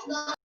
Cina Om.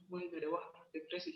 Mulai dari bawah, depresi.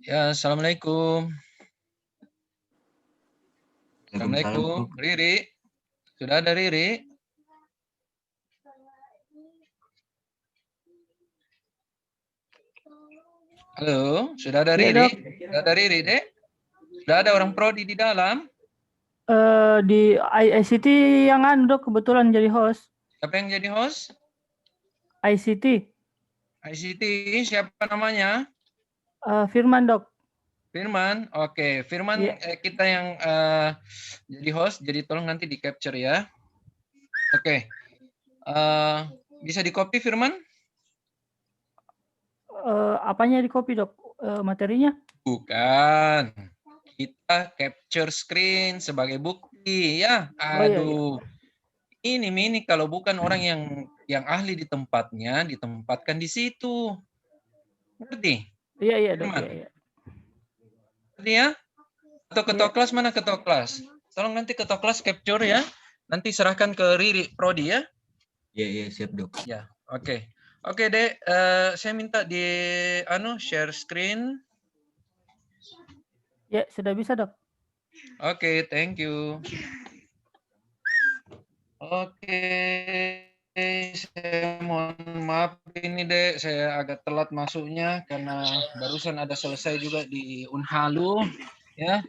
Ya, assalamualaikum. Assalamualaikum, Riri. Sudah ada Riri? Halo, sudah ada Ya, Riri? Dok. Sudah ada Riri, Dek? Sudah ada orang prodi di dalam? Di ICT yang Dok, kebetulan jadi host. Siapa yang jadi host? ICT, ICT, siapa namanya? Firman, Dok. Firman. Oke, Firman Ya. kita yang jadi host, jadi tolong nanti di capture ya. Oke. Bisa di copy Firman? Apanya di copy, Dok? Materinya? Bukan. Kita capture screen sebagai bukti ya. Oh, iya, iya. Aduh. Ini kalau bukan orang yang ahli di tempatnya, ditempatkan di situ. Ngerti? Iya, iya, Dok. Firman? Iya, iya. Ngerti ya? Atau ketua Iya. kelas mana ketua kelas? Tolong nanti ketua kelas capture ya. Nanti serahkan ke Riri Prodi ya. Iya, siap, Dok. Ya, oke. Oke, Dek, saya minta di share screen. Ya, sudah bisa, Dok. Oke, thank you. Oke, saya mohon maaf ini Dek, saya agak telat masuknya karena barusan ada selesai juga di Unhalu ya.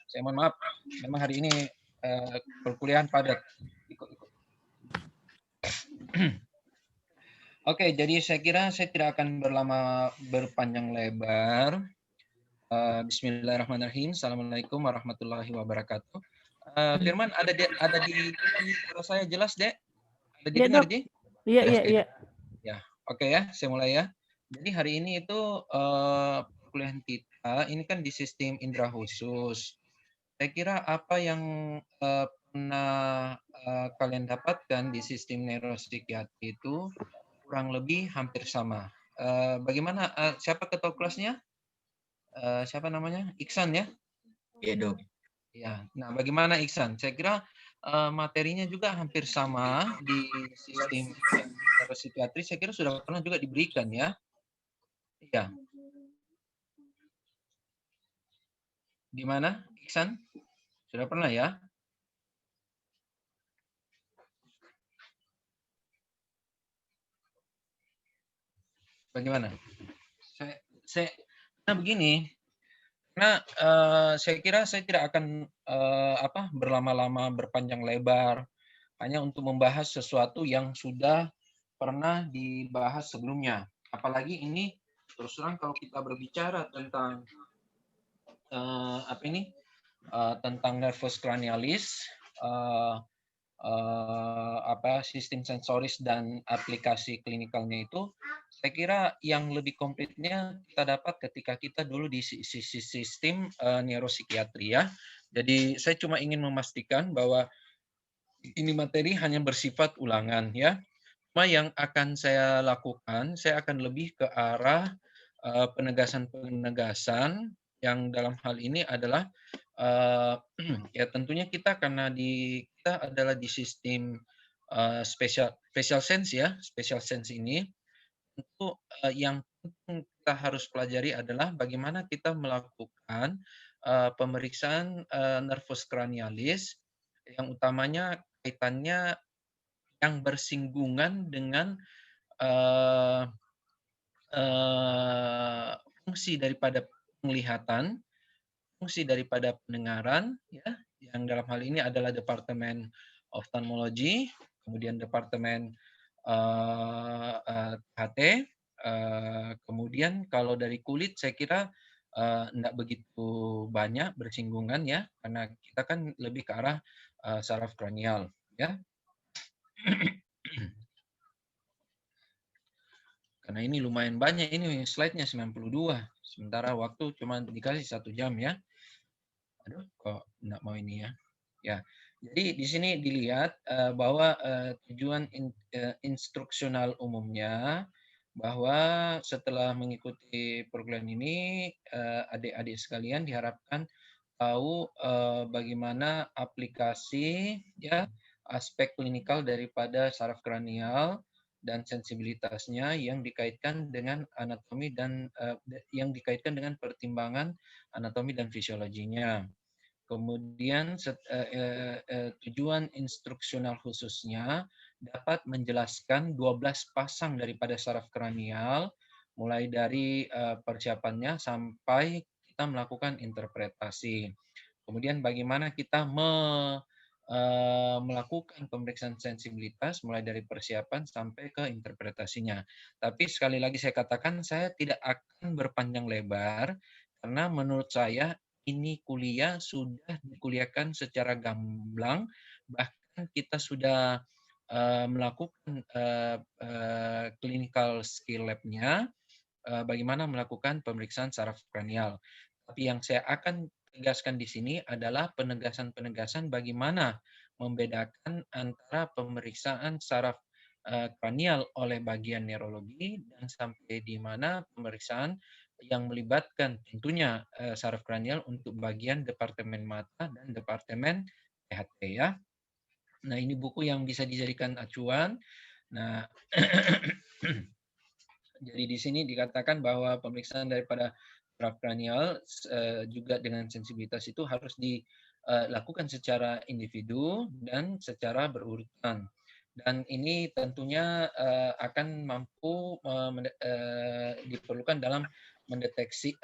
Saya mohon maaf, memang hari ini perkuliahan padat. Oke, jadi saya kira saya tidak akan berpanjang lebar. Bismillahirrahmanirrahim. Assalamualaikum warahmatullahi wabarakatuh. Firman, ada di suara saya jelas, Dek? Ada Iya, didengar, Dok. Ji? Iya, iya, Oke. iya. Ya, oke ya, saya mulai ya. Jadi hari ini itu perkuliahan kita ini kan di sistem indera khusus. Saya kira apa yang pernah kalian dapatkan di sistem neuropsikiatri itu kurang lebih hampir sama. Bagaimana? Siapa ketua kelasnya? Siapa namanya? Iksan ya? Iya, Dok. Ya. Nah, bagaimana Iksan? Saya kira materinya juga hampir sama di sistem neuropsikiatri. Saya kira sudah pernah juga diberikan ya. Iya. Di mana? Iksan, sudah pernah ya? Bagaimana? Nah begini, karena saya kira saya tidak akan berlama-lama berpanjang lebar hanya untuk membahas sesuatu yang sudah pernah dibahas sebelumnya. Apalagi ini terus terang kalau kita berbicara tentang tentang nervus cranialis, sistem sensoris dan aplikasi klinikalnya itu, saya kira yang lebih komplitnya kita dapat ketika kita dulu di sisi sistem neuropsikiatri ya. Jadi saya cuma ingin memastikan bahwa ini materi hanya bersifat ulangan ya. Cuma yang akan saya lakukan, saya akan lebih ke arah penegasan-penegasan yang dalam hal ini adalah ya tentunya kita karena kita adalah di sistem special sense ya, special sense ini tentu yang penting kita harus pelajari adalah bagaimana kita melakukan pemeriksaan nervus cranialis yang utamanya kaitannya yang bersinggungan dengan fungsi daripada penglihatan, fungsi daripada pendengaran, ya, yang dalam hal ini adalah Departemen Ophthalmology, kemudian Departemen HT, kemudian kalau dari kulit saya kira tidak begitu banyak bersinggungan ya, karena kita kan lebih ke arah saraf kranial, ya. Karena ini lumayan banyak, ini slide-nya 92, sementara waktu cuma dikasih 1 jam ya. Aduh, kok nggak mau ini ya. Ya, jadi di sini dilihat bahwa tujuan instruksional umumnya bahwa setelah mengikuti program ini, adik-adik sekalian diharapkan tahu bagaimana aplikasi ya aspek klinikal daripada saraf kranial dan sensibilitasnya yang dikaitkan dengan anatomi dan yang dikaitkan dengan pertimbangan anatomi dan fisiologinya. Kemudian tujuan instruksional khususnya dapat menjelaskan 12 pasang daripada saraf kranial mulai dari persiapannya sampai kita melakukan interpretasi. Kemudian bagaimana kita melakukan pemeriksaan sensibilitas mulai dari persiapan sampai ke interpretasinya. Tapi sekali lagi saya katakan saya tidak akan berpanjang lebar karena menurut saya ini kuliah sudah dikuliahkan secara gamblang, bahkan kita sudah melakukan clinical skill lab-nya, bagaimana melakukan pemeriksaan saraf kranial. Tapi yang saya akan tegaskan di sini adalah penegasan-penegasan bagaimana membedakan antara pemeriksaan saraf kranial oleh bagian neurologi dan sampai di mana pemeriksaan yang melibatkan tentunya saraf kranial untuk bagian departemen mata dan departemen THT ya. Nah, ini buku yang bisa dijadikan acuan. Nah, jadi di sini dikatakan bahwa pemeriksaan daripada saraf kranial juga dengan sensibilitas itu harus dilakukan secara individu dan secara berurutan. Dan ini tentunya akan mampu diperlukan dalam mendeteksi,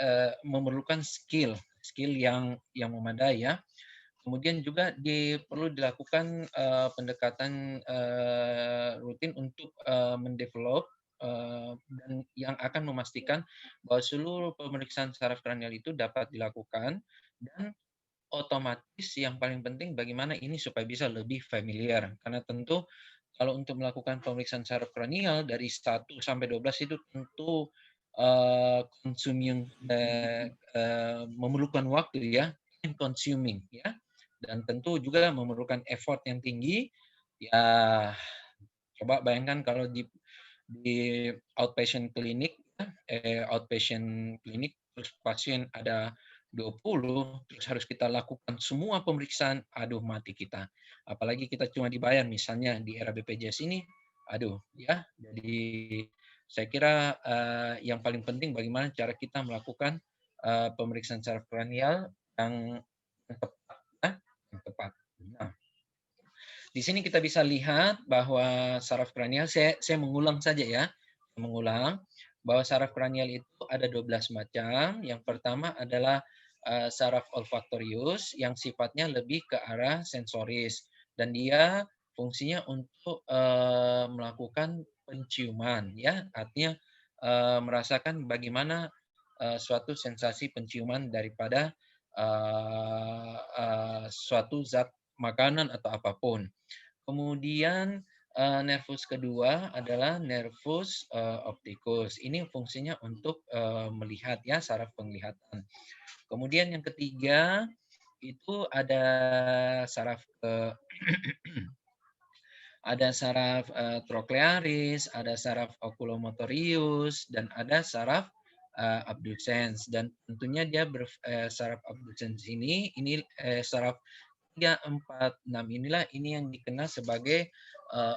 memerlukan skill yang memadai ya. Kemudian juga perlu dilakukan pendekatan rutin untuk mendevelop dan yang akan memastikan bahwa seluruh pemeriksaan saraf kranial itu dapat dilakukan dan otomatis yang paling penting bagaimana ini supaya bisa lebih familiar. Karena tentu kalau untuk melakukan pemeriksaan saraf kranial dari 1 sampai 12 itu tentu memerlukan waktu ya, time consuming ya. Dan tentu juga memerlukan effort yang tinggi. Ya, coba bayangkan kalau di outpatient klinik, terus pasien ada 20, terus harus kita lakukan semua pemeriksaan, aduh mati kita. Apalagi kita cuma dibayar misalnya di era BPJS ini, aduh ya. Jadi saya kira yang paling penting bagaimana cara kita melakukan pemeriksaan saraf kranial yang tepat, ya, yang tepat. Nah, di sini kita bisa lihat bahwa saraf kranial, saya mengulang saja ya, mengulang bahwa saraf kranial itu ada 12 macam. Yang pertama adalah saraf olfaktorius yang sifatnya lebih ke arah sensoris dan dia fungsinya untuk melakukan penciuman, ya, artinya merasakan bagaimana suatu sensasi penciuman daripada suatu zat makanan atau apapun. Kemudian nervus kedua adalah nervus opticus. Ini fungsinya untuk melihat, ya, saraf penglihatan. Kemudian yang ketiga itu ada saraf ada saraf troclearis, ada saraf oculomotorius, dan ada saraf abducens. Dan tentunya dia saraf abducens ini saraf 3, 4, 6 inilah ini yang dikenal sebagai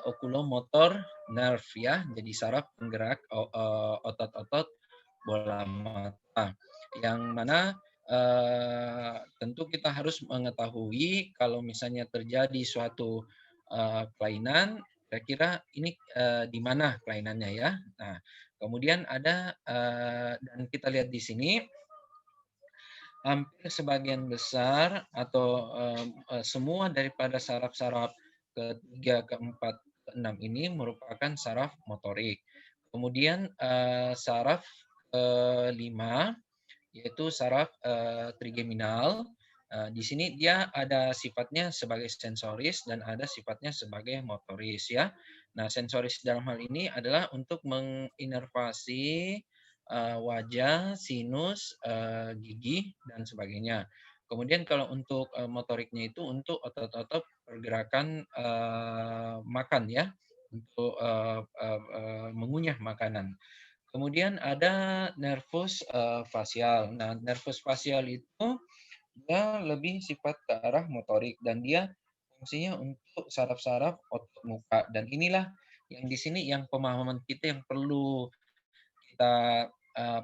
oculomotor nerve, ya. Jadi saraf penggerak otot-otot bola mata. Yang mana tentu kita harus mengetahui kalau misalnya terjadi suatu kelainan, kira-kira ini di mana kelainannya, ya. Nah, kemudian ada dan kita lihat di sini hampir sebagian besar atau semua daripada saraf-saraf ketiga, keempat, keenam ini merupakan saraf motorik. Kemudian saraf kelima yaitu saraf trigeminal. Di sini dia ada sifatnya sebagai sensoris dan ada sifatnya sebagai motoris, ya. Nah, sensoris dalam hal ini adalah untuk menginervasi wajah, sinus, gigi, dan sebagainya. Kemudian kalau untuk motoriknya itu untuk otot-otot pergerakan makan, ya, untuk mengunyah makanan. Kemudian ada nervus fasial. Nah, nervus fasial itu dia lebih sifat ke arah motorik dan dia fungsinya untuk saraf-saraf otot muka. Dan inilah yang di sini yang pemahaman kita yang perlu kita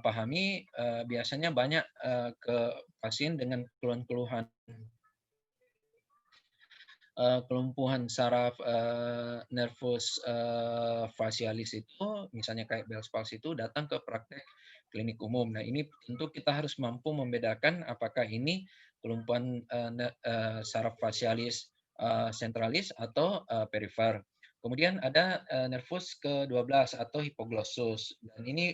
pahami. Biasanya banyak ke pasien dengan keluhan-keluhan kelumpuhan saraf nervus fasialis itu, misalnya kayak Bell's palsy itu datang ke praktek klinik umum. Nah, ini tentu kita harus mampu membedakan apakah ini kelumpuhan saraf fasialis sentralis atau perifer. Kemudian ada nervus ke-12 atau hipoglossus, dan ini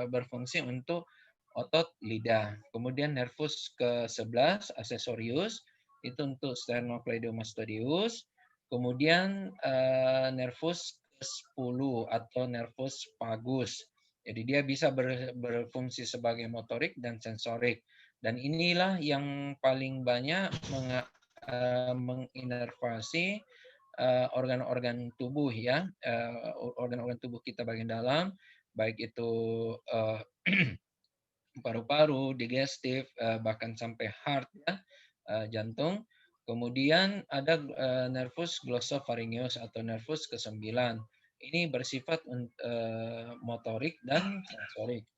berfungsi untuk otot lidah. Kemudian nervus ke-11 accessorius itu untuk sternocleidomastoideus. Kemudian nervus ke-10 atau nervus vagus. Jadi dia bisa berfungsi sebagai motorik dan sensorik. Dan inilah yang paling banyak menginervasi organ-organ tubuh, ya, organ-organ tubuh kita bagian dalam, baik itu paru-paru, digestif, bahkan sampai heart, ya, jantung. Kemudian ada nervus glossopharyngeus atau nervus ke-9. Ini bersifat motorik dan sensorik.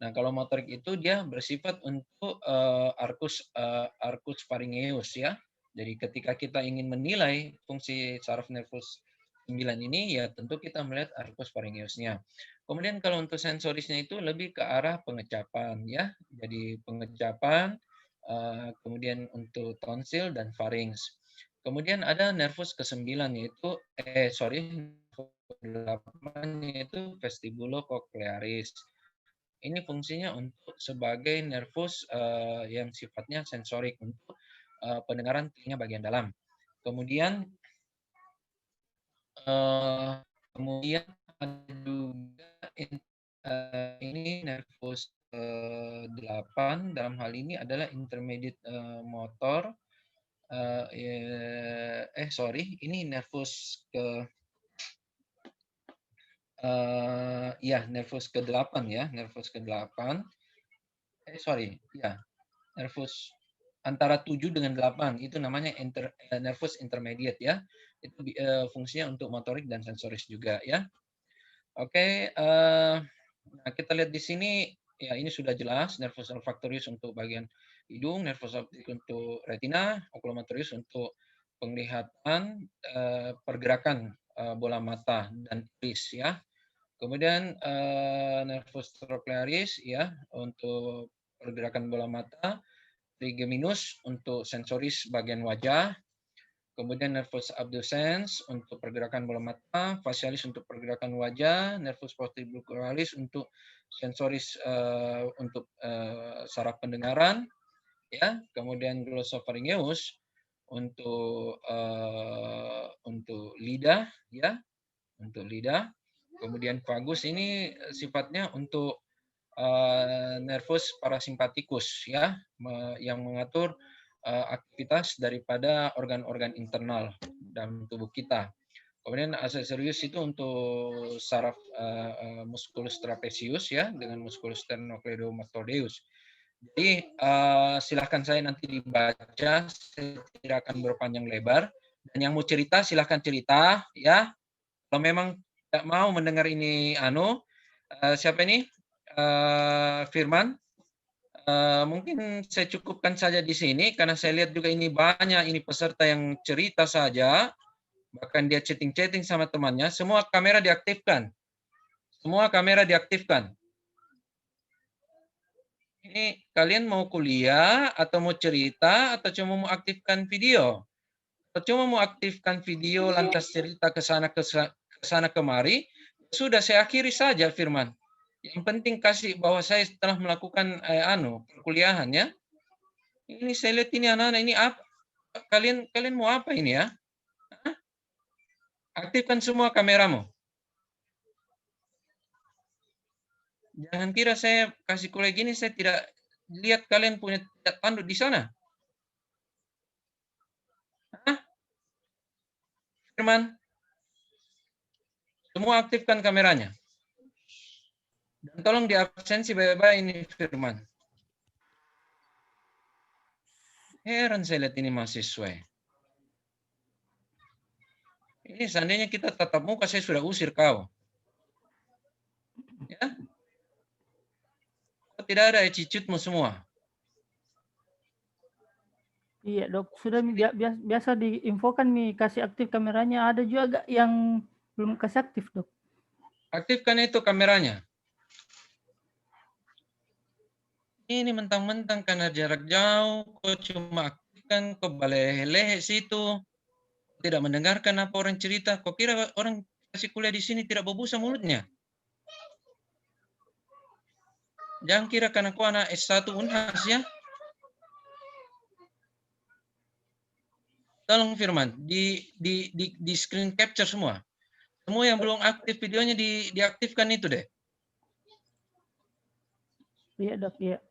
Nah, kalau motorik itu dia bersifat untuk arcus pharyngeus, ya. Jadi ketika kita ingin menilai fungsi saraf nervus 9 ini, ya tentu kita melihat arcus pharyngeusnya. Kemudian kalau untuk sensorisnya itu lebih ke arah pengecapan, ya. Jadi pengecapan, kemudian untuk tonsil dan pharynx. Kemudian ada nervus ke-9 yaitu yaitu vestibulocochlearis. Ini fungsinya untuk sebagai nervus yang sifatnya sensorik untuk pendengaran telinga bagian dalam. Kemudian ada juga ini nervus 8 dalam hal ini adalah intermediate motor. Ini nervus nervus ke-8, ya, nervus ke-8. Nervus antara 7 dengan 8 itu namanya nervus intermediate, ya. Itu fungsinya untuk motorik dan sensoris juga, ya. Oke, nah kita lihat di sini, ya, ini sudah jelas nervus olfaktorius untuk bagian hidung, nervus optik untuk retina, oculomotoris untuk penglihatan, pergerakan bola mata dan iris ya. Kemudian nervus trochlearis ya untuk pergerakan bola mata, trigeminus untuk sensoris bagian wajah, kemudian nervus abducens untuk pergerakan bola mata, facialis untuk pergerakan wajah, nervus posterobuccalis untuk sensoris untuk saraf pendengaran, ya. Kemudian glossopharyngeus untuk lidah, ya, untuk lidah. Kemudian vagus ini sifatnya untuk nervus parasimpatikus, ya, yang mengatur aktivitas daripada organ-organ internal dalam tubuh kita. Kemudian accesorius itu untuk saraf musculus trapezius ya dengan musculus sternocleidomastoideus. Jadi silahkan saya nanti dibaca, saya tidak akan berpanjang lebar. Dan yang mau cerita silahkan cerita ya. Kalau memang tidak mau mendengar ini siapa ini? Firman. Mungkin saya cukupkan saja di sini karena saya lihat juga ini banyak ini peserta yang cerita saja, bahkan dia chatting-chatting sama temannya. Semua kamera diaktifkan. Semua kamera diaktifkan. Ini kalian mau kuliah atau mau cerita atau cuma mau aktifkan video? Atau cuma mau aktifkan video lantas cerita ke sana kemari? Sudah saya akhiri saja Firman. Yang penting kasih bahwa saya telah melakukan perkuliahan ya. Ini saya lihat ini anak-anak ini apa? Kalian mau apa ini ya? Aktifkan semua kameramu. Jangan kira saya kasih kuliah gini saya tidak lihat kalian punya tanduk di sana. Hah? Firman, semua aktifkan kameranya. Dan tolong diabsensi baik-baik ini Firman. Heran saya lihat ini mahasiswa. Ini seandainya kita tatap muka, saya sudah usir kau. Ya? Kau tidak ada attitude-mu semua. Iya dok, sudah biasa diinfokan nih kasih aktif kameranya. Ada juga yang belum kasih aktif dok. Aktifkan itu kameranya. Ini mentang-mentang karena jarak jauh, kau cuma aktifkan, kau baleh-lehe situ. Tidak mendengarkan apa orang cerita. Kau kira orang kasih kuliah di sini tidak berbusa mulutnya? Jangan kira karena kau anak S1 Unhas ya. Tolong Firman, di screen capture semua. Semua yang belum aktif videonya diaktifkan itu deh. Iya dok, iya.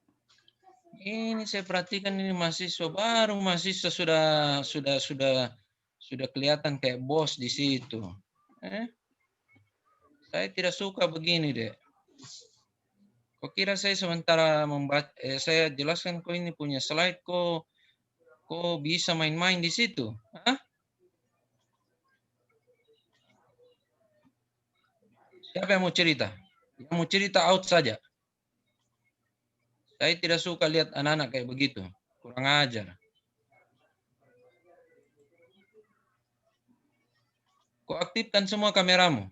Ini saya perhatikan ini mahasiswa baru, mahasiswa sudah kelihatan kayak bos di situ. Saya tidak suka begini deh. Kok kira saya sementara membaca, saya jelaskan kok ini punya slide kok bisa main-main di situ? Hah? Siapa yang mau cerita? Yang mau cerita out saja. Saya tidak suka lihat anak-anak kayak begitu. Kurang ajar. Kau aktifkan semua kameramu.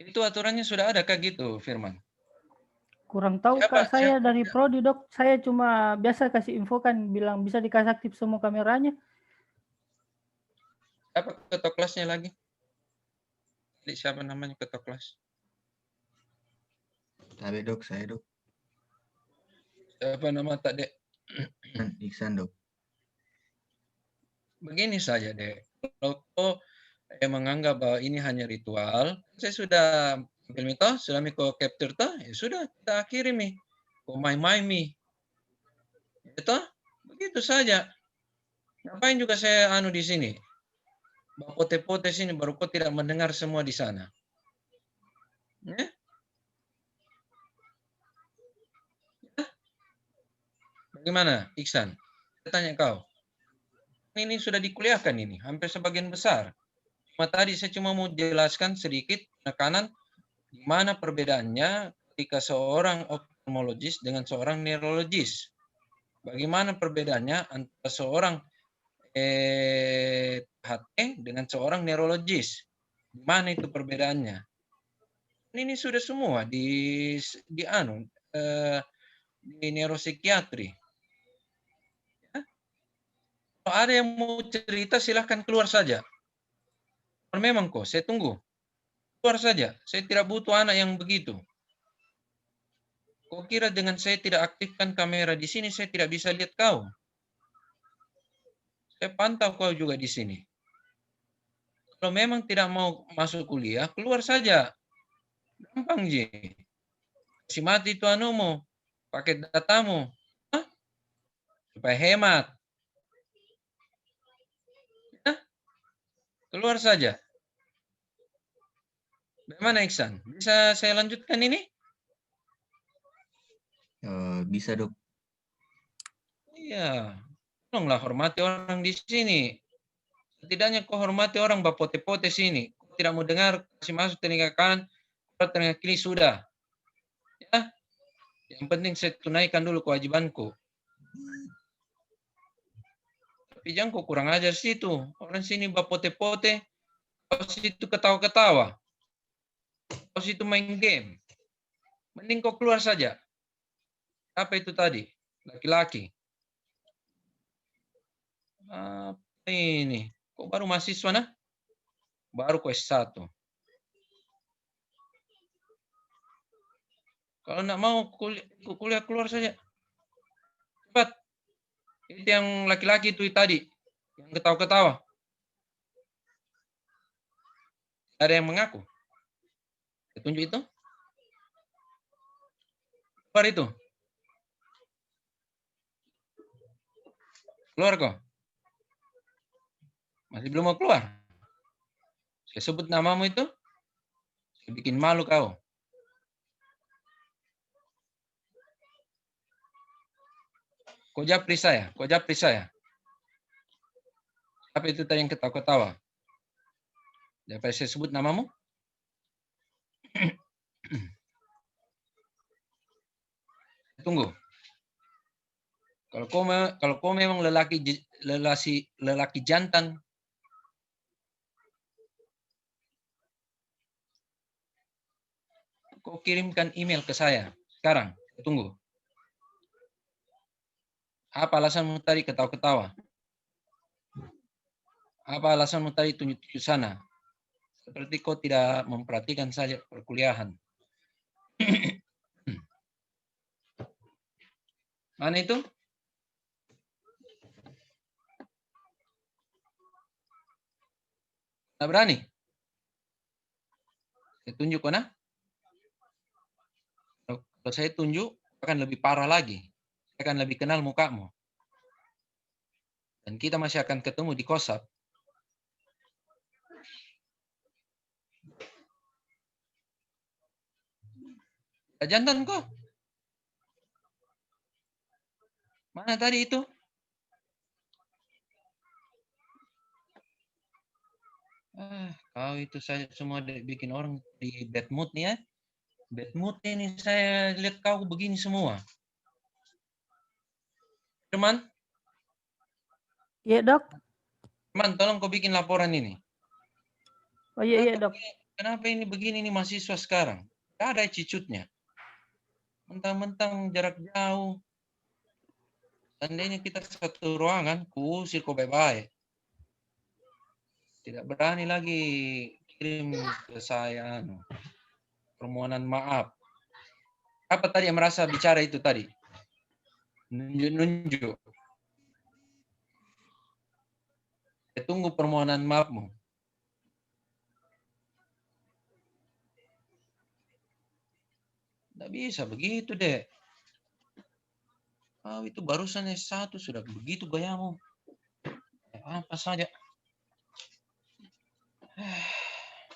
Itu aturannya sudah ada kah gitu, Firman? Kurang tahu Kak, saya dari prodi dok. Saya cuma biasa kasih infokan, bilang bisa dikasih aktif semua kameranya. Siapa ketua kelasnya lagi? Siapa namanya ketua kelas? Tabe dok, saya dok. Siapa nama tak dek? Iksan dok. Begini saja dek. Kalau kau menganggap bahwa ini hanya ritual, saya sudah ambil mito, sudah miko capture toh, ya sudah kita akhiri mi. Kau main-main mi. Itu begitu saja. Ngapain juga saya di sini? Pote-pote sini baru kau tidak mendengar semua di sana. Ya? Bagaimana, Iksan? Saya tanya kau. Ini sudah dikuliahkan ini, hampir sebagian besar. Cuma tadi saya cuma mau jelaskan sedikit penekanan di mana perbedaannya ketika seorang oftalmologis dengan seorang neurologis. Bagaimana perbedaannya antara seorang HT dengan seorang neurologis. Di mana itu perbedaannya? Ini sudah semua di neuropsikiatri. Ya. Kalau ada yang mau cerita silahkan keluar saja. Kalau memang kok, saya tunggu. Keluar saja. Saya tidak butuh anak yang begitu. Kau kira dengan saya tidak aktifkan kamera di sini, saya tidak bisa lihat kau? Saya pantau kau juga di sini. Kalau memang tidak mau masuk kuliah, keluar saja. Gampang, Ji. Kasih mati itu anumu, pakai datamu. Hah? Supaya hemat. Hah? Keluar saja. Bagaimana, Iksan? Bisa saya lanjutkan ini? Bisa, Dok. Iya. Tolonglah hormati orang di sini. Setidaknya kau hormati orang bapote-pote sini. Kau tidak mau dengar, kasih masuk telinga kanan, telinga kiri sudah. Ya. Yang penting saya tunaikan dulu kewajibanku. Tapi jangan kau kurang ajar situ. Orang sini bapote-pote, kau situ ketawa-ketawa. Kau situ main game. Mending kau keluar saja. Apa itu tadi? Laki-laki. Apa ini? Kok baru mahasiswa nah? Baru kau S1. Kalau nak mau kuliah keluar saja. Cepat. Itu yang laki-laki itu tadi. Yang ketawa-ketawa. Ada yang mengaku. Saya tunjuk itu. Keluar itu. Keluar kok. Masih belum mau keluar. Saya sebut namamu itu. Saya bikin malu kau. Kau japri saya. Kau japri saya. Apa itu tadi yang ketawa-ketawa? Dapat saya sebut namamu? Tunggu. Kalau kau memang lelaki jantan, kau kirimkan email ke saya sekarang. Tunggu. Apa alasanmu tadi ketawa-ketawa? Apa alasanmu tadi tunjuk-tunjuk sana? Seperti kau tidak memperhatikan saja perkuliahan. Mana itu? Tak berani? Saya tunjuk mana? Kalau saya tunjuk, akan lebih parah lagi. Saya akan lebih kenal mukamu. Dan kita masih akan ketemu di Kosap. Jantan kok. Mana tadi itu? Kau itu saya semua bikin orang di bad mood nih ya. Bad mood ini saya lihat kau begini semua. Teman? Iya, Dok. Teman, tolong kau bikin laporan ini. Oh iya, Dok. Kenapa ini begini nih mahasiswa sekarang? Gak ada cicutnya. Mentang-mentang jarak jauh. Seandainya kita satu ruangan, kuusir kau baik-baik. Tidak berani lagi kirim ke saya permohonan maaf. Apa tadi yang merasa bicara itu tadi? Nunjuk-nunjuk. Saya tunggu permohonan maafmu. Tidak bisa begitu, Dek. Itu barusan S1 sudah begitu gayamu. Apa saja.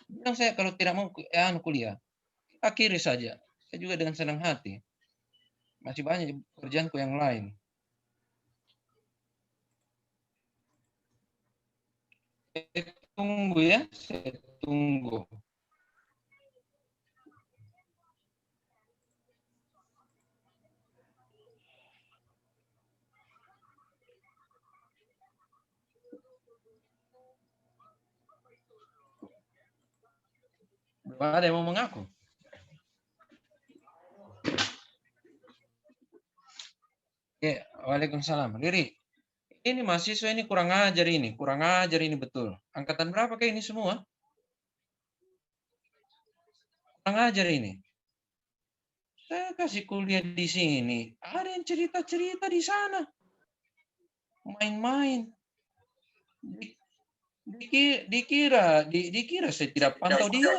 Bilang saya kalau tidak mau kuliah, akhiri saja. Saya juga dengan senang hati. Masih banyak pekerjaanku yang lain. Saya tunggu ya, saya tunggu. Belum ada yang mau mengaku. Ya, waalaikumsalam. Riri, ini mahasiswa ini kurang ajar ini betul. Angkatan berapa kayak ini semua? Kurang ajar ini. Saya kasih kuliah di sini, ada yang cerita-cerita di sana. Main-main. Dikira saya tidak pantau dia.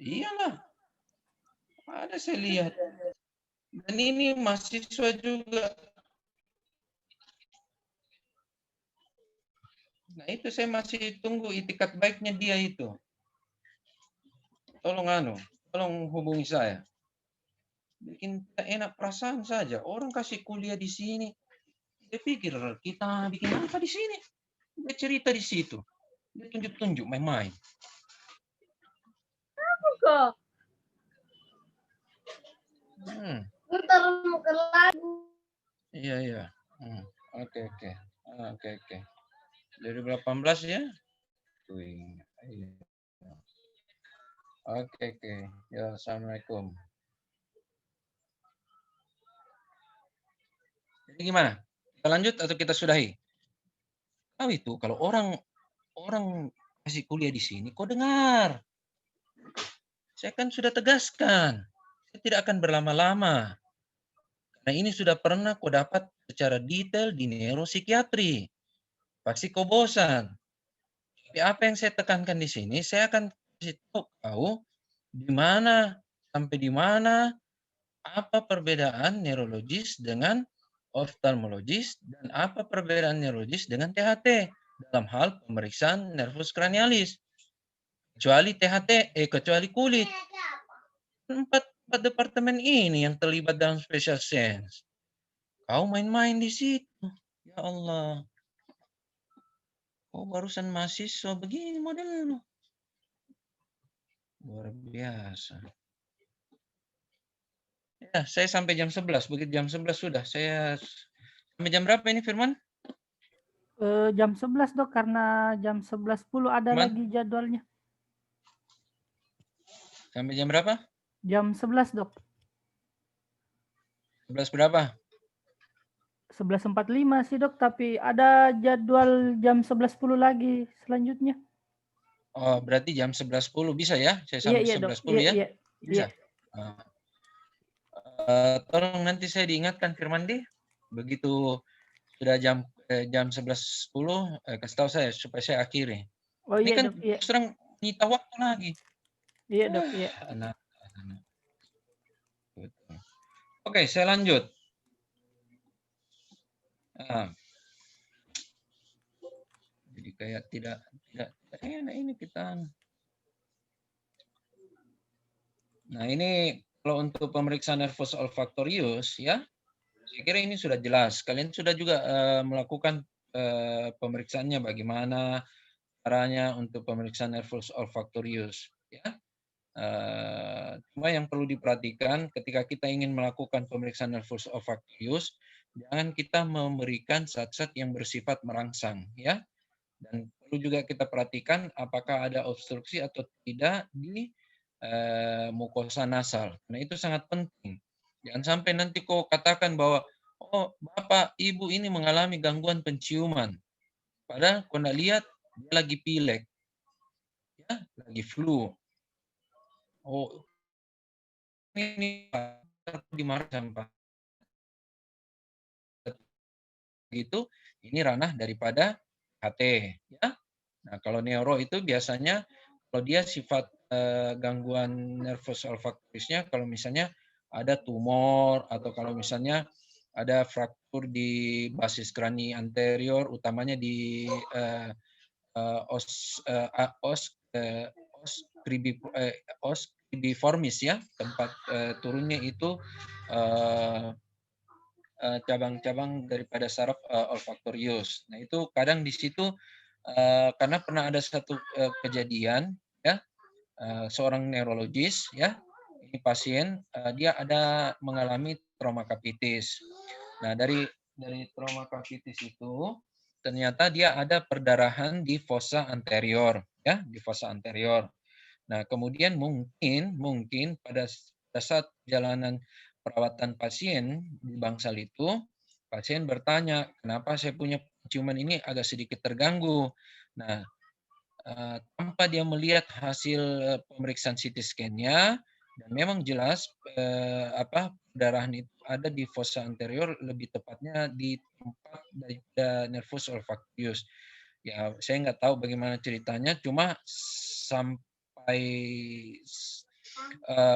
Iyalah. Ada saya lihat. Dan ini mahasiswa juga. Nah itu saya masih tunggu itikat baiknya dia itu. Tolong hubungi saya. Bikin tak enak perasaan saja. Orang kasih kuliah di sini. Dia pikir kita bikin apa di sini. Dia cerita di situ. Dia tunjuk-tunjuk main-main. Kok ntar mau ke lagu. Iya. Oke. 2018 ya. Iya. Oke. Ya, assalamualaikum. Jadi gimana? Kita lanjut atau kita sudahi? Tahu itu kalau orang kasih kuliah di sini, kau dengar. Saya kan sudah tegaskan. Saya tidak akan berlama-lama. Karena ini sudah pernah kau dapat secara detail di neuropsikiatri. Pasti kau bosan. Tapi apa yang saya tekankan di sini, saya akan kasih tahu kau di mana sampai di mana apa perbedaan neurologis dengan oftalmologis dan apa perbedaan neurologis dengan THT dalam hal pemeriksaan nervus cranialis. Kecuali kulit. Empat departemen ini yang terlibat dalam special sense. Kau main-main di situ. Ya Allah. Oh, barusan mahasiswa begini modelnya. Luar biasa. Ya, saya sampai jam 11. Begitu jam 11 sudah. Saya sampai jam berapa ini Firman? Jam 11 dok, karena jam 11.10 ada Firman? lagi jadwalnya. Sampai jam berapa? Jam 11 dok. 11 berapa? 11.45 sih dok, tapi ada jadwal jam 11.10 lagi selanjutnya. Oh, berarti jam 11.10 bisa ya? Saya sampai Iya dok. 11.10 ya? Iya. Bisa. Tolong nanti saya diingatkan Firman di. Begitu sudah jam 11.10 kasih tahu saya supaya saya akhiri. Oh Ini iya kan dok. Iya. serang nyita waktu lagi. Iya dok. Iya. Anak. Oke, saya lanjut. Jadi kayak tidak enak ini kita. Nah ini kalau untuk pemeriksaan nervus olfaktorius ya, saya kira ini sudah jelas. Kalian sudah juga melakukan pemeriksaannya bagaimana caranya untuk pemeriksaan nervus olfaktorius ya. Cuma yang perlu diperhatikan ketika kita ingin melakukan pemeriksaan nervus olfaktorius, jangan kita memberikan zat-zat yang bersifat merangsang ya. Dan perlu juga kita perhatikan apakah ada obstruksi atau tidak di mukosa nasal. Nah itu sangat penting. Jangan sampai nanti kau katakan bahwa oh bapak ibu ini mengalami gangguan penciuman. Padahal kau tidak lihat dia lagi pilek, ya, lagi flu. Oh ini dimarah sampai gitu. Ini ranah daripada HT, ya. Nah kalau neuro itu biasanya kalau dia sifat gangguan nervus olfaktorisnya, kalau misalnya ada tumor atau kalau misalnya ada fraktur di basis krani anterior, utamanya di os cribiformis ya, tempat turunnya itu cabang-cabang daripada saraf olfaktorius. Nah, itu kadang di situ karena pernah ada satu kejadian ya, seorang neurologis ya, ini pasien dia ada mengalami trauma kapitis. Nah, dari trauma kapitis itu ternyata dia ada perdarahan di fossa anterior ya, di fossa anterior. Nah, kemudian mungkin pada saat perjalanan perawatan pasien di bangsal itu, pasien bertanya, kenapa saya punya penciuman ini agak sedikit terganggu. Nah, tanpa dia melihat hasil pemeriksaan CT scan-nya, dan memang jelas perdarahan itu ada di fossa anterior, lebih tepatnya di tempat daripada nervus olfactius. Ya, saya nggak tahu bagaimana ceritanya, cuma sampai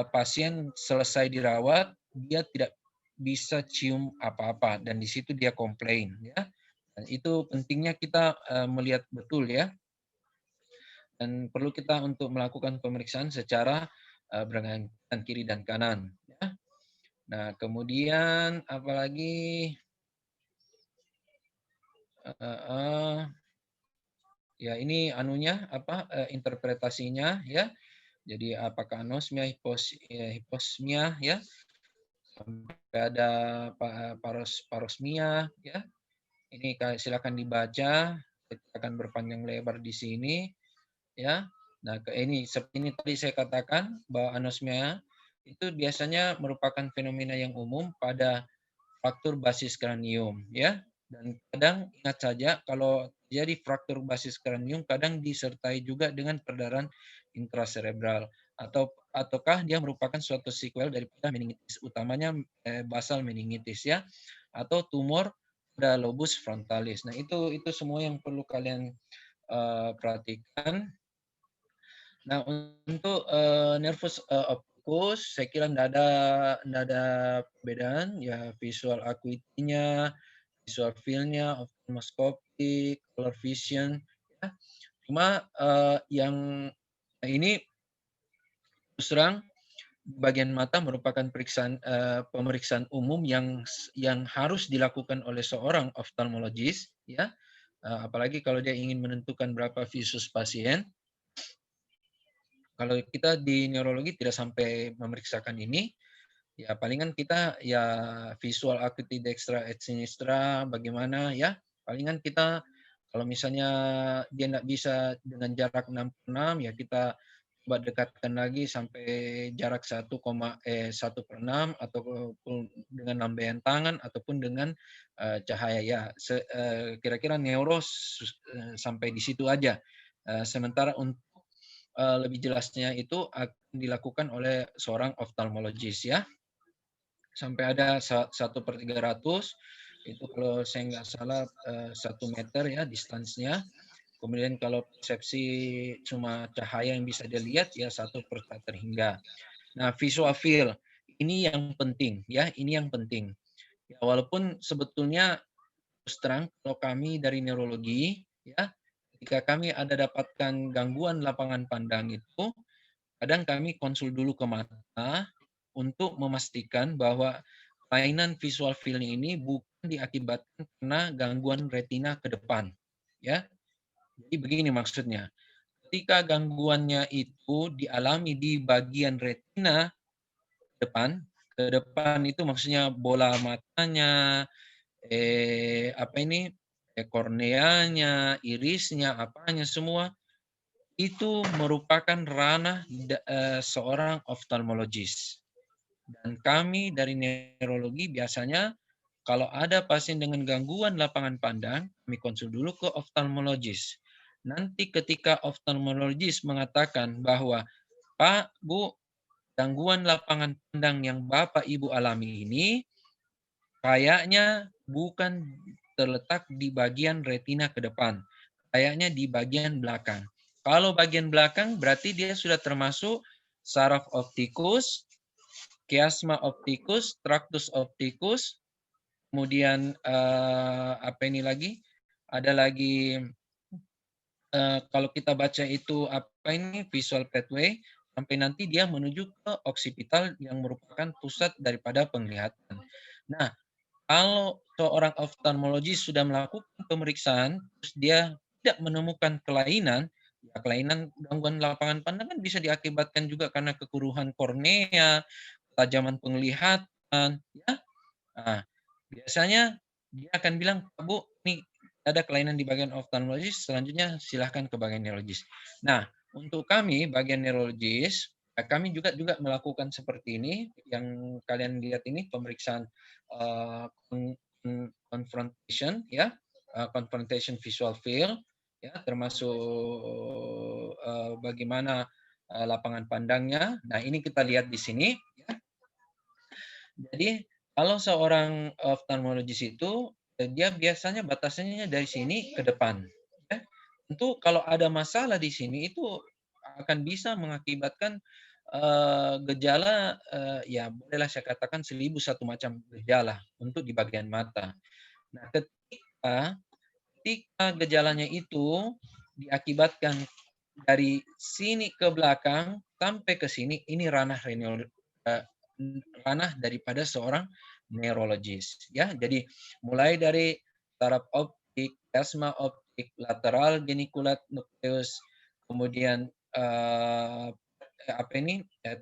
pasien selesai dirawat, dia tidak bisa cium apa-apa, dan di situ dia komplain ya. Dan itu pentingnya kita melihat betul ya, dan perlu kita untuk melakukan pemeriksaan secara bergantian kiri dan kanan ya. Nah, kemudian apalagi ya ini anunya interpretasinya ya. Jadi apakah anosmia, hiposmia ya, sampai ada parosmia ya. Ini silakan dibaca, kita akan berpanjang lebar di sini ya. Nah, ini seperti ini tadi saya katakan bahwa anosmia itu biasanya merupakan fenomena yang umum pada fraktur basis kranium ya. Dan kadang ingat saja kalau jadi fraktur basis kranium kadang disertai juga dengan perdarahan intracerebral, ataukah dia merupakan suatu sequel daripada meningitis, utamanya basal meningitis ya, atau tumor pada lobus frontalis. Nah, itu semua yang perlu kalian perhatikan. Nah, untuk nervus opticus saya kira tidak ada perbedaan ya, visual acuity-nya, visual field-nya, ophthalmoscopy, color vision ya. Cuma yang ini terus terang bagian mata merupakan pemeriksaan umum yang harus dilakukan oleh seorang oftalmologis ya. Apalagi kalau dia ingin menentukan berapa visus pasien. Kalau kita di neurologi tidak sampai memeriksakan ini, ya palingan kita ya visual acuity dextra et sinistra bagaimana ya. Palingan kita kalau misalnya dia tidak bisa dengan jarak 6/6 ya kita coba dekatkan lagi sampai jarak 1/6 ataupun dengan lambaian tangan ataupun dengan cahaya ya. Kira-kira neuro sampai di situ aja. Sementara untuk lebih jelasnya itu akan dilakukan oleh seorang oftalmologis ya. Sampai ada 1/300 itu kalau saya nggak salah 1 meter ya distansinya. Kemudian kalau persepsi cuma cahaya yang bisa dilihat ya 1/4 hingga. Nah, visual field ini yang penting ya, ini yang penting. Ya, walaupun sebetulnya terus terang kalau kami dari neurologi ya, ketika kami ada dapatkan gangguan lapangan pandang itu, kadang kami konsul dulu ke mata untuk memastikan bahwa kelainan visual field ini bukan diakibatkan karena gangguan retina ke depan. Ya, jadi begini maksudnya. Ketika gangguannya itu dialami di bagian retina ke depan itu maksudnya bola matanya, korneanya, irisnya, apanya semua itu merupakan ranah seorang oftalmologis. Dan kami dari neurologi biasanya kalau ada pasien dengan gangguan lapangan pandang, kami konsul dulu ke oftalmologis. Nanti ketika oftalmologis mengatakan bahwa Pak, Bu, gangguan lapangan pandang yang Bapak Ibu alami ini kayaknya bukan terletak di bagian retina ke depan. Kayaknya di bagian belakang. Kalau bagian belakang berarti dia sudah termasuk saraf optikus, chiasma opticus, tractus opticus, kemudian apa ini lagi? Ada lagi kalau kita baca itu apa ini visual pathway sampai nanti dia menuju ke occipital yang merupakan pusat daripada penglihatan. Nah, kalau seorang oftalmologis sudah melakukan pemeriksaan, terus dia tidak menemukan kelainan, ya kelainan gangguan lapangan pandang kan bisa diakibatkan juga karena kekuruhan kornea, ketajaman penglihatan, ya. Nah, biasanya dia akan bilang, Pak Bu, nih ada kelainan di bagian oftalmologis, selanjutnya silahkan ke bagian neurologis. Nah, untuk kami bagian neurologis, kami juga melakukan seperti ini, yang kalian lihat ini pemeriksaan confrontation, ya, confrontation visual field, ya, termasuk bagaimana lapangan pandangnya. Nah, ini kita lihat di sini. Ya. Jadi kalau seorang oftalmologis itu dia biasanya batasannya dari sini ke depan. Ya. Tentu kalau ada masalah di sini itu akan bisa mengakibatkan gejala, ya bolehlah saya katakan 1001 macam gejala untuk di bagian mata. Nah, ketika gejalanya itu diakibatkan dari sini ke belakang sampai ke sini, ini ranah daripada seorang neurologis, ya. Jadi mulai dari taraf optik, plasma optik, lateral genicular nucleus, kemudian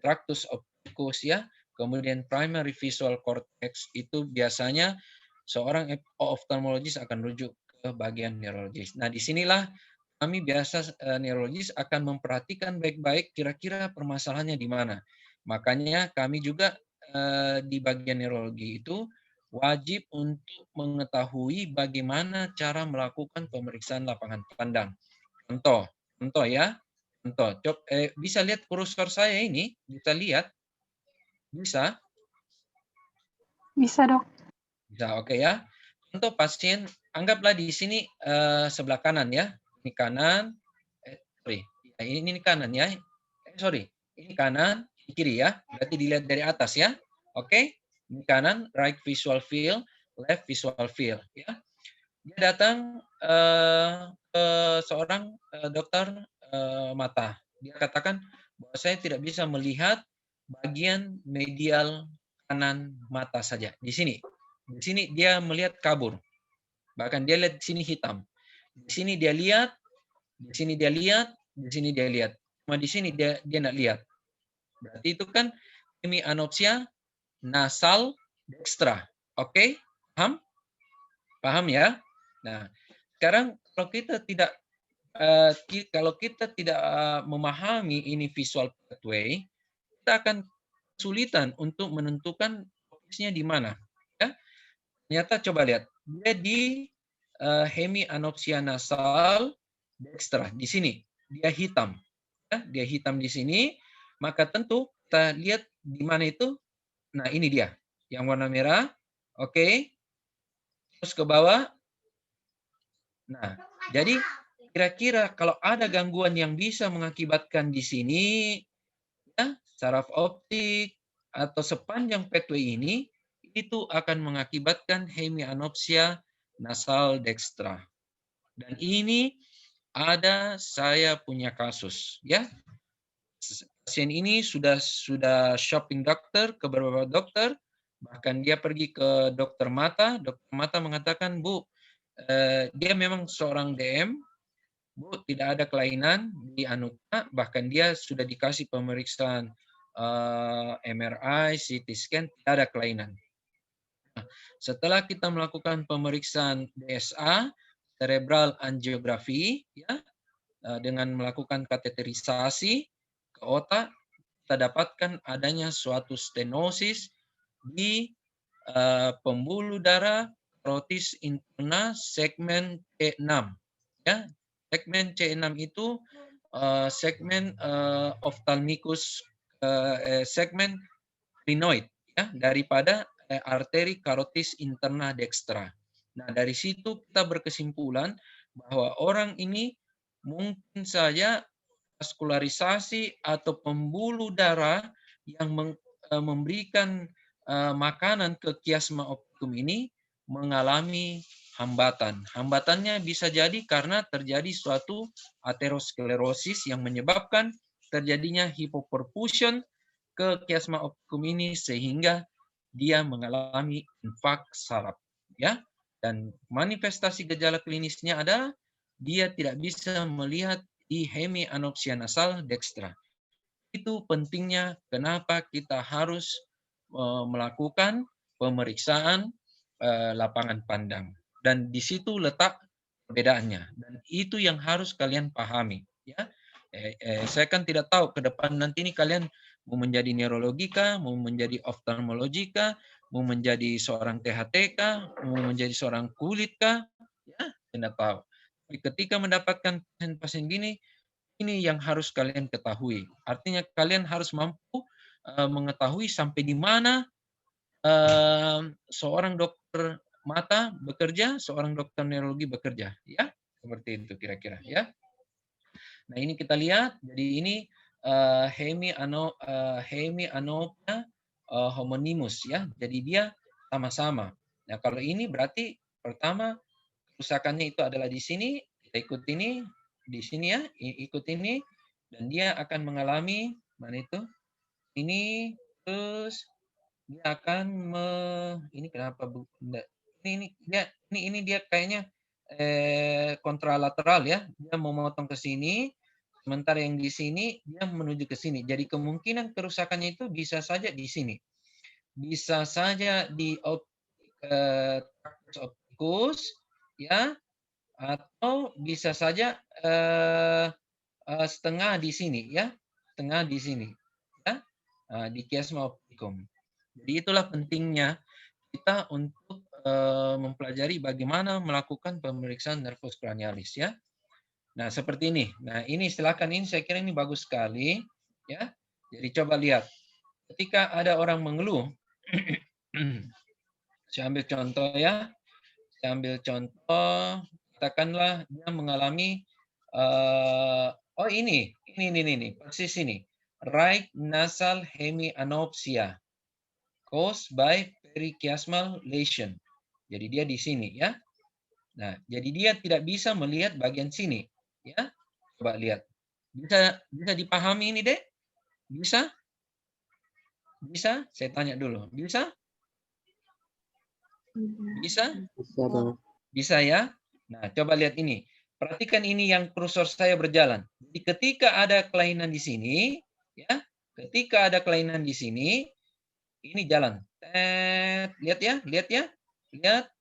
tractus opticus, ya, kemudian primary visual cortex, itu biasanya seorang oftalmologis akan rujuk ke bagian neurologis. Nah, disinilah kami biasa neurologis akan memperhatikan baik-baik kira-kira permasalahannya di mana. Makanya kami juga di bagian neurologi itu wajib untuk mengetahui bagaimana cara melakukan pemeriksaan lapangan pandang. Contoh ya. Contoh, bisa lihat kursor saya ini? Bisa lihat? Bisa? Bisa, Dok. Bisa, oke ya. Contoh pasien, anggaplah di sini sebelah kanan ya. Ini kanan, ini kanan ya. Ini kanan, ini kiri ya. Berarti dilihat dari atas ya. Oke, ini kanan, right visual field, left visual field ya. Dia datang ke seorang dokter mata. Dia katakan bahwa saya tidak bisa melihat bagian medial kanan mata saja. Di sini dia melihat kabur. Bahkan dia lihat di sini hitam. Di sini dia lihat, di sini dia lihat, di sini dia lihat. Cuma di sini dia nggak lihat. Berarti itu kan hemianopsia nasal dextra. Oke? Paham? Paham ya? Nah, sekarang kalau kita tidak memahami ini visual pathway, kita akan kesulitan untuk menentukan fokusnya di mana. Ya? Ternyata coba lihat, dia di hemianopsia nasal dextra di sini, dia hitam. Ya? Dia hitam di sini, maka tentu kita lihat di mana itu. Nah, ini dia, yang warna merah. Oke. Terus ke bawah. Nah, jadi kira-kira kalau ada gangguan yang bisa mengakibatkan di sini, ya, saraf optik atau sepanjang pathway ini, itu akan mengakibatkan hemianopsia nasal dextra. Dan ini saya punya kasus, ya. Pasien ini sudah shopping dokter ke beberapa dokter, bahkan dia pergi ke dokter mata mengatakan, Bu, dia memang seorang DM, Bu, tidak ada kelainan di anuta, bahkan dia sudah dikasih pemeriksaan MRI, CT scan, tidak ada kelainan. Nah, setelah kita melakukan pemeriksaan DSA, cerebral angiography, ya, dengan melakukan kateterisasi ke otak, kita dapatkan adanya suatu stenosis di pembuluh darah karotis interna segmen C6. Ya, segmen C6 itu segmen ophthalmicus, segmen crinoid, ya, daripada arteri karotis interna dextra. Nah, dari situ kita berkesimpulan bahwa orang ini mungkin saja vaskularisasi atau pembuluh darah yang memberikan makanan ke kiasma optikum ini mengalami hambatan. Hambatannya bisa jadi karena terjadi suatu aterosklerosis yang menyebabkan terjadinya hipoperfusion ke kiasma optikum ini sehingga dia mengalami infak saraf, ya. Dan manifestasi gejala klinisnya ada, dia tidak bisa melihat di hemianopsia nasal dekstra. Itu pentingnya kenapa kita harus melakukan pemeriksaan lapangan pandang. Dan di situ letak perbedaannya. Dan itu yang harus kalian pahami, ya. Saya kan tidak tahu ke depan nanti ini kalian mau menjadi neurologika, mau menjadi oftalmologika, mau menjadi seorang THT kah, mau menjadi seorang kulit kah, ya, tidak tahu. Tapi ketika mendapatkan pasien-pasien gini, ini yang harus kalian ketahui. Artinya kalian harus mampu mengetahui sampai di mana seorang dokter mata bekerja, seorang dokter neurologi bekerja, ya. Seperti itu kira-kira, ya. Nah, ini kita lihat. Jadi ini hemianopia homonimus, ya. Jadi dia sama-sama. Nah, kalau ini berarti pertama kerusakannya itu adalah di sini. Kita ikut ini di sini, ya. Ikut ini dan dia akan mengalami mana itu? Ini terus dia akan ini kenapa Bu? Ini dia kayaknya kontralateral, ya. Dia mau memotong ke sini, sementara yang di sini dia menuju ke sini. Jadi kemungkinan kerusakannya itu bisa saja di sini. Bisa saja di tractus opticus, ya, atau bisa saja setengah di sini, ya. Setengah di sini, ya. Di chiasma opticum. Jadi itulah pentingnya kita untuk mempelajari bagaimana melakukan pemeriksaan nervus cranialis, ya. Nah, seperti ini. Nah, ini silakan, ini saya kira ini bagus sekali, ya. Jadi coba lihat. Ketika ada orang mengeluh, saya ambil contoh, ya. Saya ambil contoh, katakanlah dia mengalami ini persis ini. Right nasal hemianopsia caused by perichiasmal lesion. Jadi dia di sini, ya. Nah, jadi dia tidak bisa melihat bagian sini, ya. Coba lihat. Bisa dipahami ini, Dek? Bisa? Bisa? Saya tanya dulu. Bisa? Bisa? Bisa, ya. Nah, coba lihat ini. Perhatikan ini yang kursor saya berjalan. Jadi ketika ada kelainan di sini, ya. Ketika ada kelainan di sini, ini jalan. Lihat ya, lihat ya. Lihat.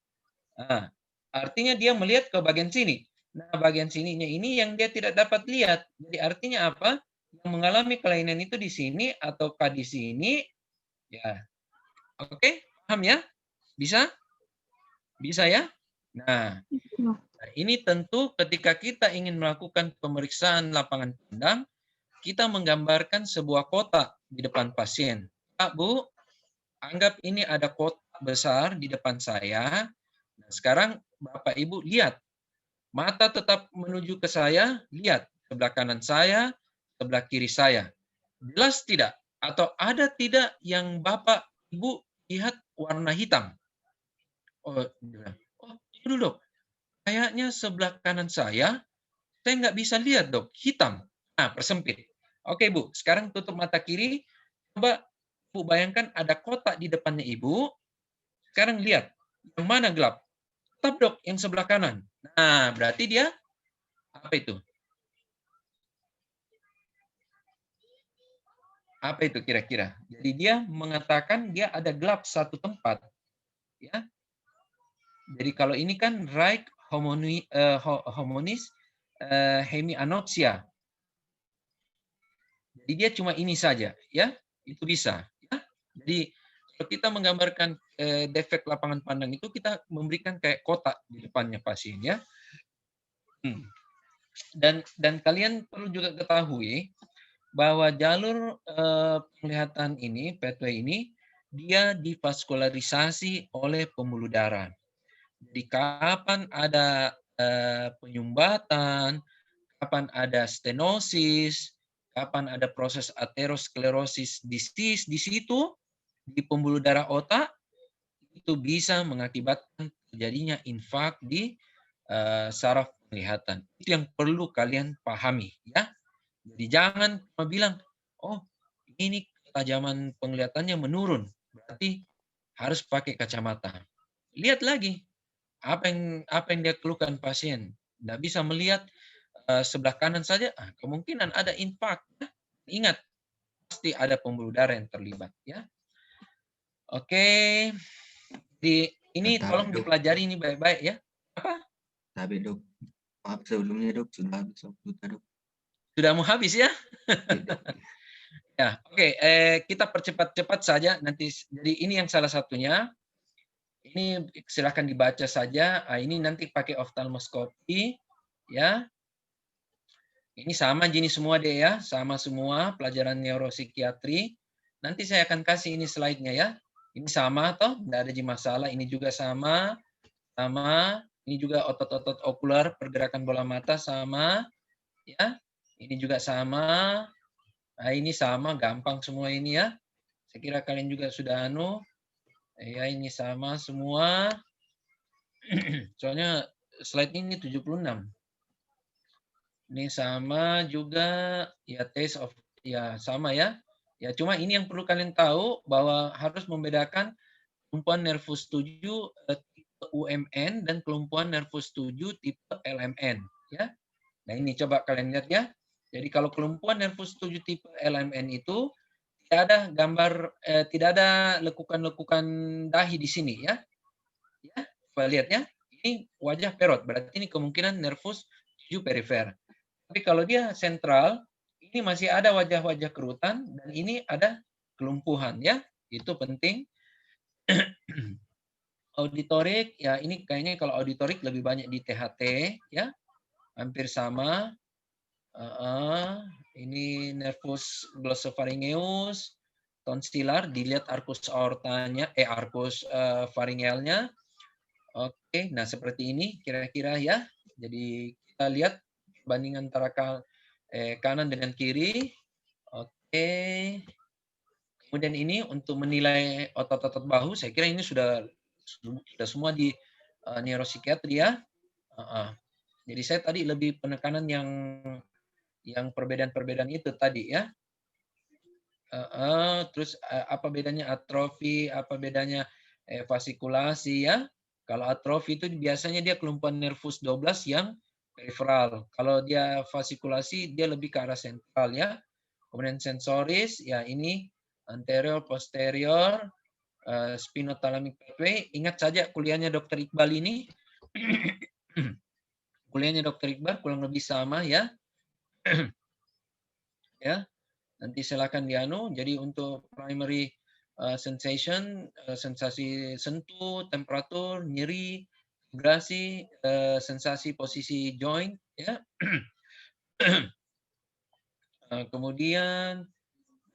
Nah, artinya dia melihat ke bagian sini. Nah, bagian sininya ini yang dia tidak dapat lihat. Jadi artinya apa? Yang mengalami kelainan itu di sini ataukah di sini? Ya. Oke, paham ya? Bisa? Bisa ya? Nah, ini tentu ketika kita ingin melakukan pemeriksaan lapangan pandang, kita menggambarkan sebuah kotak di depan pasien. Pak, Bu, anggap ini ada kotak besar di depan saya. Nah, sekarang Bapak Ibu lihat. Mata tetap menuju ke saya, lihat sebelah kanan saya, sebelah kiri saya. Jelas tidak? Atau ada tidak yang Bapak Ibu lihat warna hitam? Oh, itu dok. Kayaknya sebelah kanan saya nggak bisa lihat dok, hitam. Nah, persempit. Oke Bu, sekarang tutup mata kiri. Coba Bu bayangkan ada kotak di depannya Ibu. Sekarang lihat, yang mana gelap? Tetap dok, yang sebelah kanan. Nah, berarti dia apa itu? Apa itu kira-kira? Jadi dia mengatakan dia ada gelap satu tempat. Ya. Jadi kalau ini kan right homonis hemianopsia. Jadi dia cuma ini saja, ya. Itu bisa, ya. Jadi kalau kita menggambarkan defek lapangan pandang itu kita memberikan kayak kotak di depannya pasien, ya. Dan kalian perlu juga ketahui bahwa jalur penglihatan ini, pathway ini, dia divaskularisasi oleh pembuluh darah. Jadi kapan ada penyumbatan, kapan ada stenosis, kapan ada proses aterosklerosis disease di situ, di pembuluh darah otak, itu bisa mengakibatkan terjadinya infak di saraf penglihatan. Itu yang perlu kalian pahami, ya. Jadi jangan cuma bilang, oh ini ketajaman penglihatannya menurun, berarti harus pakai kacamata. Lihat lagi apa yang dia keluhkan pasien. Nggak bisa melihat sebelah kanan saja, kemungkinan ada infark. Ingat, pasti ada pembuluh darah yang terlibat. Ya. Oke, ini Tapi, tolong Dok. dipelajari ini baik-baik ya. Apa? Tapi Dok, maaf sebelumnya Dok, sudah habis waktu kita Dok. Sudah mau habis ya? Iya, Dok. Ya, oke. Kita percepat-cepat saja. Nanti jadi ini yang salah satunya. Ini silahkan dibaca saja. Ini nanti pakai oftalmoskopi, ya. Ini sama jenis semua deh ya, sama semua pelajaran neuropsikiatri. Nanti saya akan kasih ini slide-nya ya. Ini sama toh, tidak ada masalah. Ini juga sama. Ini juga otot-otot okular, pergerakan bola mata sama, ya. Ini juga sama. Nah, ini sama, gampang semua ini ya. Saya kira kalian juga sudah ya ini sama semua. Soalnya slide ini 76. Ini sama juga ya taste of ya sama ya. Ya cuma ini yang perlu kalian tahu bahwa harus membedakan kelumpuhan nervus 7 tipe UMN dan kelumpuhan nervus 7 tipe LMN ya. Nah, ini coba kalian lihat ya. Jadi kalau kelumpuhan nervus 7 tipe LMN itu tidak ada gambar tidak ada lekukan-lekukan dahi di sini ya. Ya, coba lihat ya. Ini wajah perot, berarti ini kemungkinan nervus 7 perifer. Tapi kalau dia sentral, ini masih ada wajah-wajah kerutan dan ini ada kelumpuhan ya. Itu penting. Auditorik ya ini kayaknya kalau auditorik lebih banyak di THT ya. Hampir sama. Ini nervus glossopharyngeus, tonsillar, dilihat arcus aortanya, arcus pharyngealnya. Oke, nah seperti ini kira-kira ya. Jadi kita lihat banding antara kanan dengan kiri. Oke. Kemudian ini untuk menilai otot-otot bahu, saya kira ini sudah semua di neuropsikiatri ya. Jadi saya tadi lebih penekanan yang perbedaan-perbedaan itu tadi ya. Terus apa bedanya atrofi, apa bedanya fasikulasi ya. Kalau atrofi itu biasanya dia kelumpuhan nervus 12 yang periferal. Kalau dia fasikulasi dia lebih ke arah sentral ya. Kemudian sensoris ya ini anterior, posterior, spinothalamic pathway. Ingat saja kuliahnya Dr. Iqbal ini. Kuliahnya Dr. Iqbal kurang lebih sama ya. Ya. Nanti silakan Jadi untuk primary sensation, sensasi sentuh, temperatur, nyeri, vibrasi, sensasi posisi joint ya. Kemudian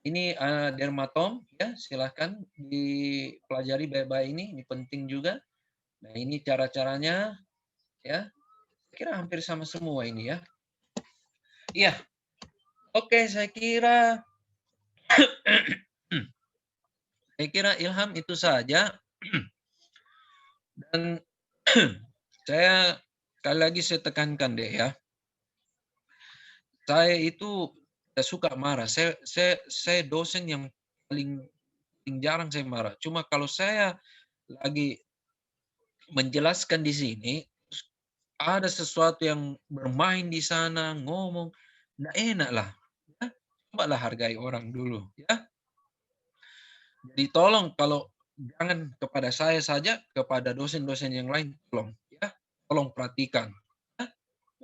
ini dermatom ya, silahkan dipelajari baik-baik ini penting juga. Nah, ini cara-caranya ya. Kira hampir sama semua ini ya. Iya. Oke, saya kira Ilham itu saja. Dan saya sekali lagi saya tekankan deh ya. Saya itu tidak suka marah. Saya dosen yang paling jarang saya marah. Cuma kalau saya lagi menjelaskan di sini, ada sesuatu yang bermain di sana, ngomong, nggak enak lah. Ya? Cobalah hargai orang dulu. Ya. Jadi tolong kalau jangan kepada saya saja, kepada dosen-dosen yang lain, tolong. Ya. Tolong perhatikan. Ya.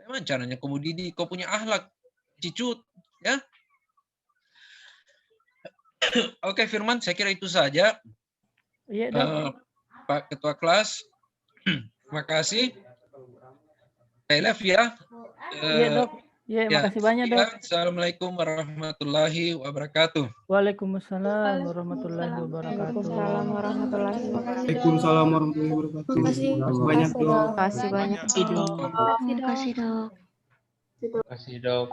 Memang caranya kemudian kau punya akhlak. Cicut. Ya. Oke Firman, saya kira itu saja. Iya, Dok. Pak Ketua Kelas, terima kasih. I love ya. Iya, Dok. Iya, makasih banyak, Dok. Assalamualaikum warahmatullahi wabarakatuh. Waalaikumsalam warahmatullahi wabarakatuh. Waalaikumsalam warahmatullahi wabarakatuh. Waalaikumsalam warahmatullahi wabarakatuh. Terima kasih banyak Dok. Terima kasih banyak. Terima kasih, Dok. Terima kasih, Dok. Terima kasih, Dok.